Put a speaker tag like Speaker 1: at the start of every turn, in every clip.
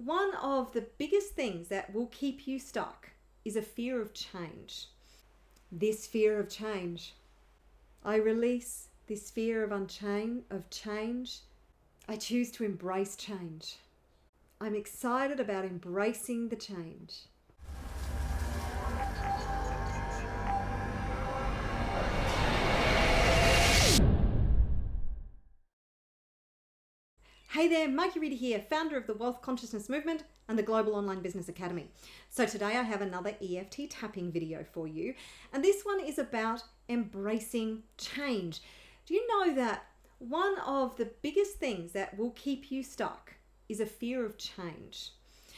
Speaker 1: One of the biggest things that will keep you stuck is a fear of change. This fear of change. I release this fear of change. I choose to embrace change. I'm excited about embracing the change. Hey there, Mikey Reeder here, founder of the Wealth Consciousness Movement and the Global Online Business Academy. So today I have another EFT tapping video for you, and this one is about embracing change. Do you know that one of the biggest things that will keep you stuck is a fear of change?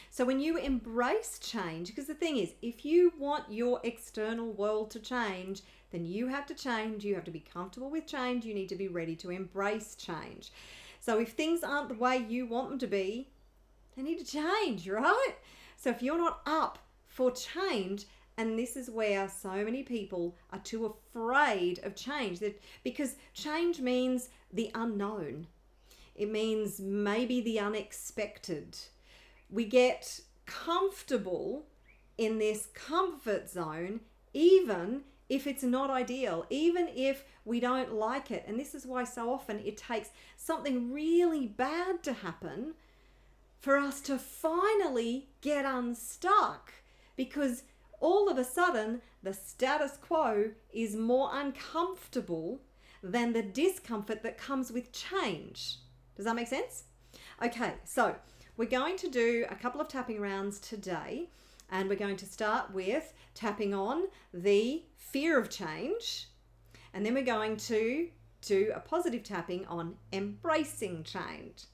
Speaker 1: So when you embrace change, because the thing is, if you want your external world to change, then you have to change, you have to be comfortable with change, you need to be ready to embrace change. So if things aren't the way you want them to be, they need to change, right? So if you're not up for change, and this is where so many people are too afraid of change, because change means the unknown. It means maybe the unexpected. We get comfortable in this comfort zone, even if it's not ideal, even if we don't like it. And this is why so often it takes something really bad to happen for us to finally get unstuck, because all of a sudden the status quo is more uncomfortable than the discomfort that comes with change. Does that make sense? Okay, so we're going to do a couple of tapping rounds today, and we're going to start with tapping on the fear of change, and then we're going to do a positive tapping on embracing change.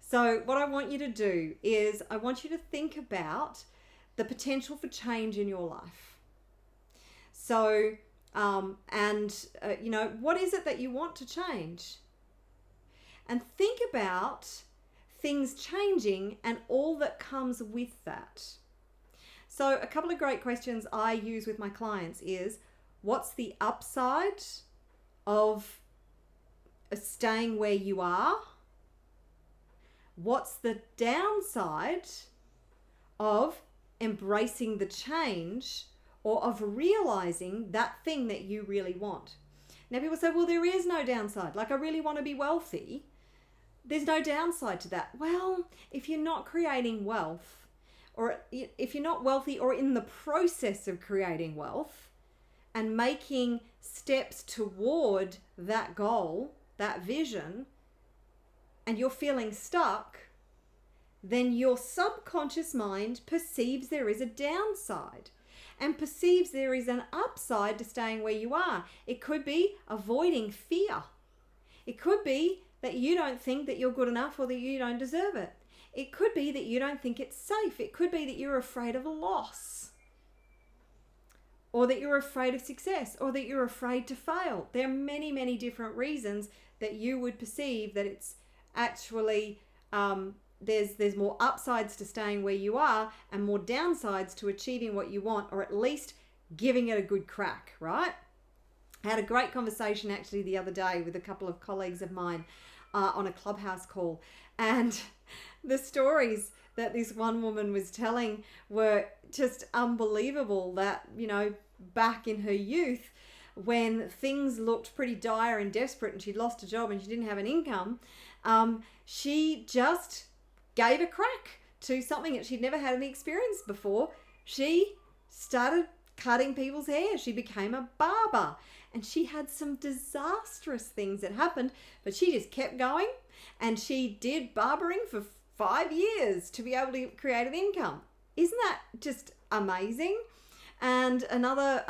Speaker 1: So what I want you to do is I want you to think about the potential for change in your life. So, what is it that you want to change? And think about things changing and all that comes with that. So a couple of great questions I use with my clients is, what's the upside of staying where you are? What's the downside of embracing the change or of realizing that thing that you really want? Now people say, well, there is no downside. Like, I really want to be wealthy. There's no downside to that. Well, if you're not creating wealth, or if you're not wealthy or in the process of creating wealth and making steps toward that goal, that vision, and you're feeling stuck, then your subconscious mind perceives there is a downside and perceives there is an upside to staying where you are. It could be avoiding fear. It could be that you don't think that you're good enough or that you don't deserve it. It could be that you don't think it's safe. It could be that you're afraid of a loss, or that you're afraid of success, or that you're afraid to fail. There are many, many different reasons that you would perceive that it's actually, there's more upsides to staying where you are and more downsides to achieving what you want, or at least giving it a good crack, right? I had a great conversation actually the other day with a couple of colleagues of mine on a Clubhouse call, and the stories that this one woman was telling were just unbelievable. That, back in her youth, when things looked pretty dire and desperate and she'd lost a job and she didn't have an income, she just gave a crack to something that she'd never had any experience before. She started cutting people's hair. She became a barber, and she had some disastrous things that happened, but she just kept going, and she did barbering for 5 years to be able to create an income. Isn't that just amazing? And another,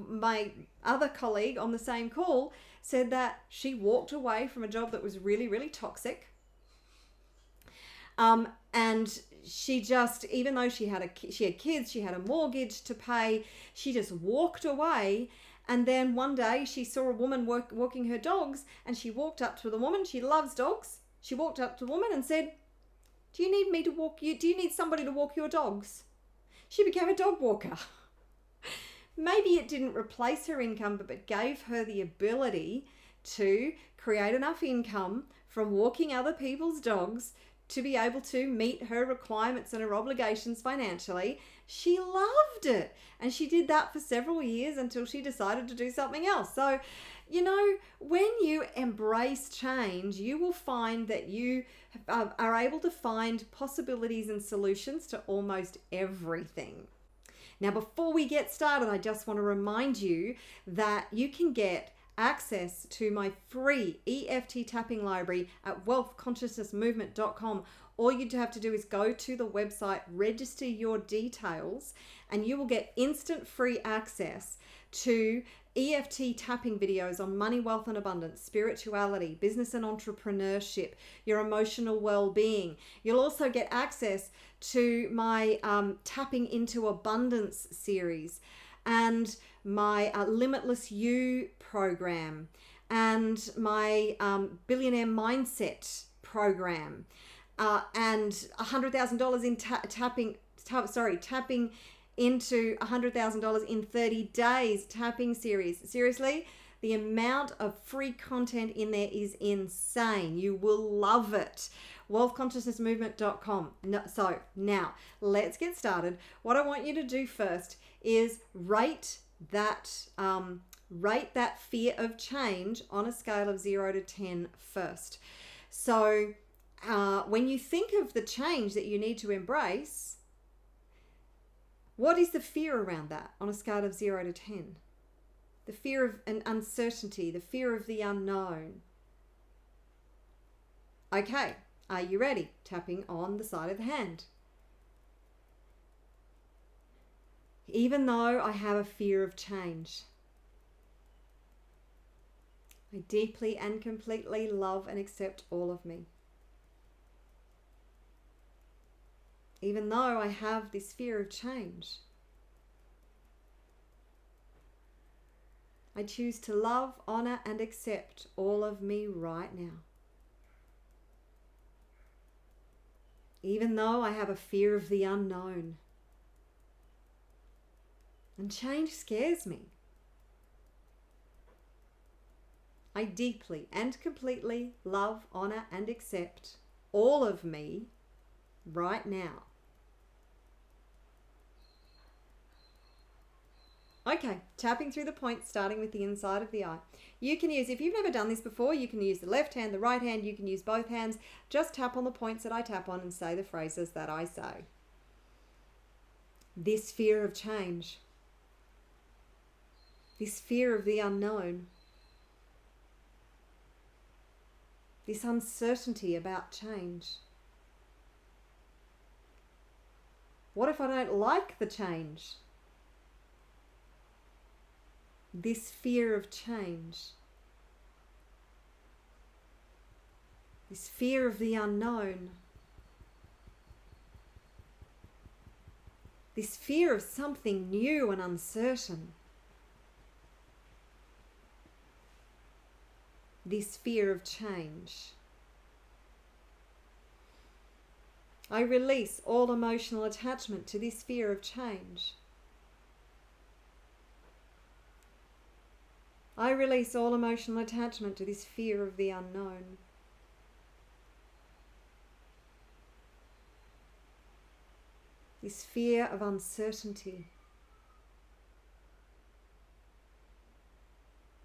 Speaker 1: my other colleague on the same call said that she walked away from a job that was really, really toxic. And she just, even though she had kids, she had a mortgage to pay, she just walked away. And then one day she saw a woman walking her dogs, and she walked up to the woman. She loves dogs. She walked up to the woman and said, do you need me to walk you? Do you need somebody to walk your dogs? She became a dog walker. Maybe it didn't replace her income, but it gave her the ability to create enough income from walking other people's dogs to be able to meet her requirements and her obligations financially. She loved it. And she did that for several years until she decided to do something else. So, you know, when you embrace change, you will find that you are able to find possibilities and solutions to almost everything. Now, before we get started, I just want to remind you that you can get access to my free EFT tapping library at wealthconsciousnessmovement.com. All you'd have to do is go to the website, register your details, and you will get instant free access to EFT tapping videos on money, wealth and abundance, spirituality, business and entrepreneurship, your emotional well-being. You'll also get access to my Tapping into Abundance series and my Limitless You program and my Billionaire Mindset program and $100,000 in tapping into $100,000 in 30 days tapping series. Seriously, the amount of free content in there is insane. You will love it. wealthconsciousnessmovement.com. So now let's get started. What I want you to do first is rate that fear of change on a scale of 0 to 10 first. So when you think of the change that you need to embrace, what is the fear around that on a scale of 0 to 10? The fear of an uncertainty, the fear of the unknown. Okay, are you ready? Tapping on the side of the hand. Even though I have a fear of change, I deeply and completely love and accept all of me. Even though I have this fear of change, I choose to love, honor, and accept all of me right now. Even though I have a fear of the unknown, and change scares me, I deeply and completely love, honor, and accept all of me right now. Okay, tapping through the points, starting with the inside of the eye. You can use, if you've never done this before, you can use the left hand, the right hand, you can use both hands. Just tap on the points that I tap on and say the phrases that I say. This fear of change. This fear of the unknown. This uncertainty about change. What if I don't like the change? This fear of change. This fear of the unknown. This fear of something new and uncertain. This fear of change. I release all emotional attachment to this fear of change. I release all emotional attachment to this fear of the unknown. This fear of uncertainty.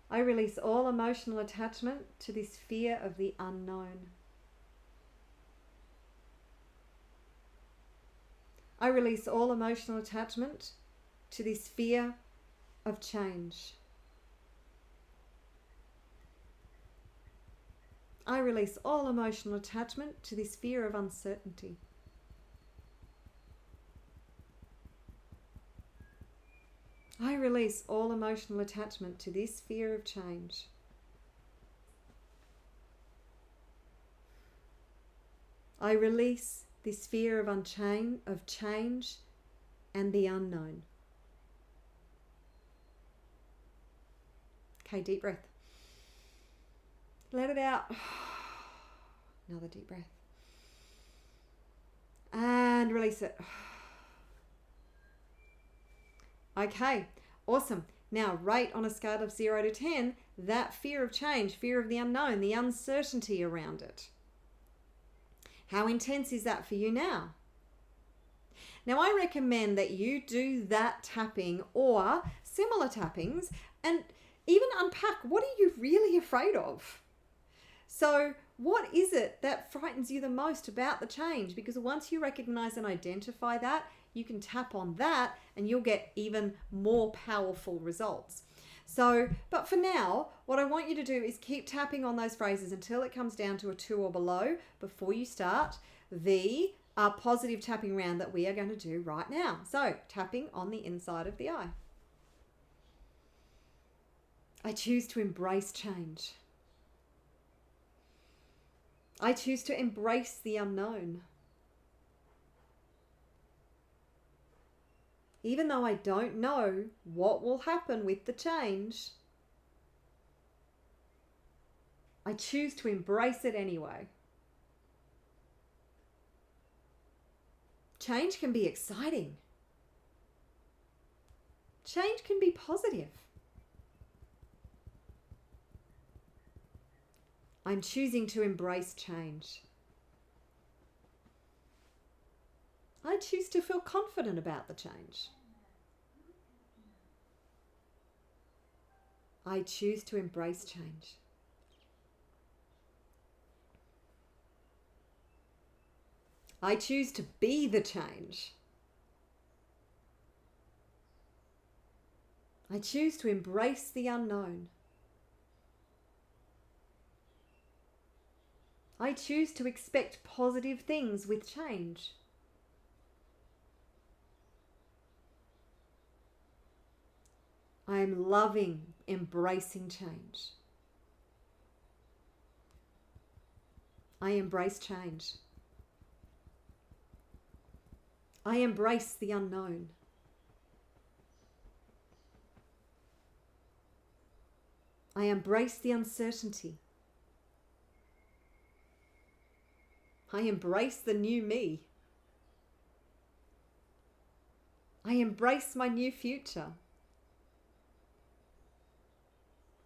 Speaker 1: I release all emotional attachment to this fear of the unknown. I release all emotional attachment to this fear of change. I release all emotional attachment to this fear of uncertainty. I release all emotional attachment to this fear of change. I release this fear of change and the unknown. Okay, deep breath. Let it out. Another deep breath. And release it. Okay, awesome. Now, rate on a scale of 0 to 10 that fear of change, fear of the unknown, the uncertainty around it. How intense is that for you now? Now, I recommend that you do that tapping or similar tappings and even unpack, what are you really afraid of? So what is it that frightens you the most about the change? Because once you recognize and identify that, you can tap on that and you'll get even more powerful results. So, but for now, what I want you to do is keep tapping on those phrases until it comes down to a 2 or below before you start the positive tapping round that we are going to do right now. So, tapping on the inside of the eye. I choose to embrace change. I choose to embrace the unknown. Even though I don't know what will happen with the change, I choose to embrace it anyway. Change can be exciting. Change can be positive. I'm choosing to embrace change. I choose to feel confident about the change. I choose to embrace change. I choose to be the change. I choose to embrace the unknown. I choose to expect positive things with change. I am loving embracing change. I embrace change. I embrace the unknown. I embrace the uncertainty. I embrace the new me. I embrace my new future.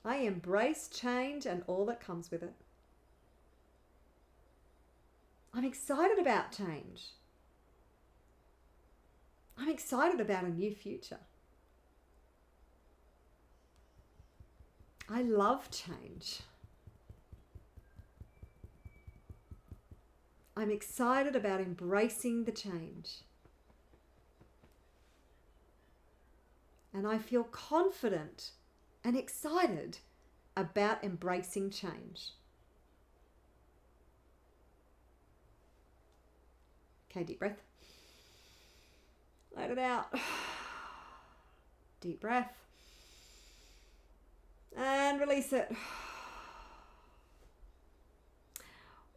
Speaker 1: I embrace change and all that comes with it. I'm excited about change. I'm excited about a new future. I love change. I'm excited about embracing the change. And I feel confident and excited about embracing change. Okay, deep breath. Let it out. Deep breath. And release it.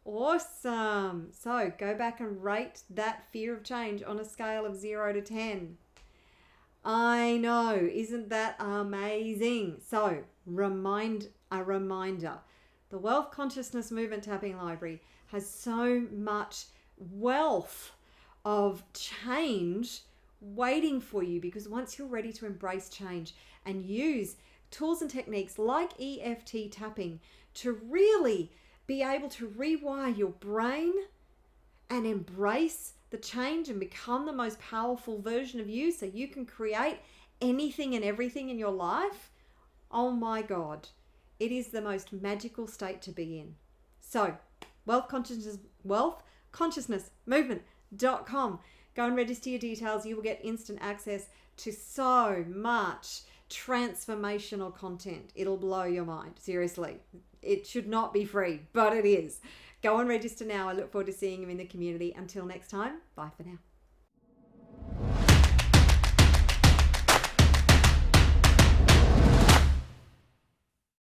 Speaker 1: Awesome. So go back and rate that fear of change on a scale of 0 to 10. I know, isn't that amazing? So a reminder, the Wealth Consciousness Movement Tapping Library has so much wealth of change waiting for you, because once you're ready to embrace change and use tools and techniques like EFT tapping to really be able to rewire your brain and embrace the change and become the most powerful version of you so you can create anything and everything in your life, oh my God, it is the most magical state to be in. So, wealthconsciousnessmovement.com. Go and register your details. You will get instant access to so much transformational content. It'll blow your mind. Seriously. It should not be free, but it is. Go and register now. I look forward to seeing you in the community. Until next time, bye for now.